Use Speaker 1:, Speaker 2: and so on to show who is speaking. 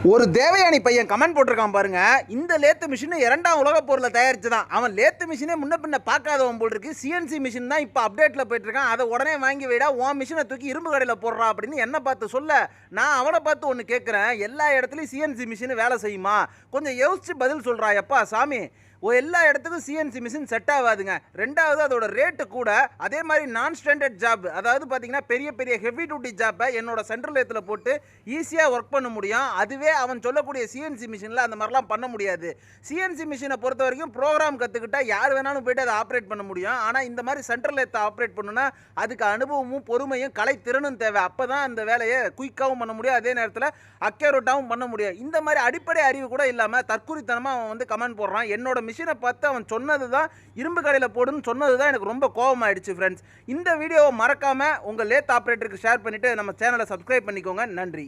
Speaker 1: ஒரு தேவயானி பையன் கமெண்ட் போட்டிருக்கான் பாருங்க. இந்த லேத்து மிஷின் இரண்டாம் உலக போரில் தயாரிச்சு தான். அவன் லேத்து மிஷினே முன்ன பின்ன பார்க்காதவன் போல் இருக்கு. சிஎன்சி மிஷின் தான் இப்போ அப்டேட்டில் போயிட்டு இருக்கான். அதை உடனே வாங்கி வைடா, உன் மிஷினை தூக்கி இரும்பு கடையில் போடுறா அப்படின்னு என்ன பார்த்து சொல்ல, நான் அவனை பார்த்து ஒன்று கேட்குறேன். எல்லா இடத்துலையும் சிஎன்சி மிஷின் வேலை செய்யுமா? கொஞ்சம் யோசிச்சு பதில் சொல்கிறா. எப்பா சாமி, எல்லா இடத்துக்கும் சிஎன்சி மிஷின் செட் ஆகாதுங்க. ரெண்டாவது அதோட ரேட்டு கூட. அதே மாதிரி நான் ஸ்டாண்டர்ட் ஜாப், அதாவது பார்த்தீங்கன்னா பெரிய பெரிய ஹெவி டியூட்டி ஜாப்பை என்னோட சென்ட்ரல் ஏத்தில் போட்டு ஈஸியாக ஒர்க் பண்ண முடியும். அதுவே அவன் சொல்லக்கூடிய சிஎன்சி மிஷினில் அந்த மாதிரிலாம் பண்ண முடியாது. சிஎன்சி மிஷினை பொறுத்த வரைக்கும் ப்ரோக்ராம் கற்றுக்கிட்டா யார் வேணாலும் போய்ட்டு அதை ஆப்ரேட் பண்ண முடியும். ஆனால் இந்த மாதிரி சென்ட்ரல் ஏத்தை ஆப்ரேட் பண்ணுன்னா அதுக்கு அனுபவமும் பொறுமையும் கலைத்திறனும் தேவை. அப்போ தான் அந்த வேலையை குயிக்காகவும் பண்ண முடியும், அதே நேரத்தில் அக்யூரேட்டாகவும் பண்ண முடியும். இந்த மாதிரி அடிப்படை அறிவு கூட இல்லாமல் தற்குறித்தனமாக அவன் வந்து கமெண்ட் போடுறான். என்னோட மிஷினை பார்த்து அவன் சொன்னது தான் இரும்பு கடையில் போடுன்னு சொன்னது தான் எனக்கு ரொம்ப கோபமாயிடுச்சு ஃப்ரெண்ட்ஸ். இந்த வீடியோவை மறக்காமல் உங்கள் லேத் ஆப்ரேட்டருக்கு ஷேர் பண்ணிவிட்டு நம்ம சேனலை சப்ஸ்கிரைப் பண்ணிக்கோங்க. நன்றி.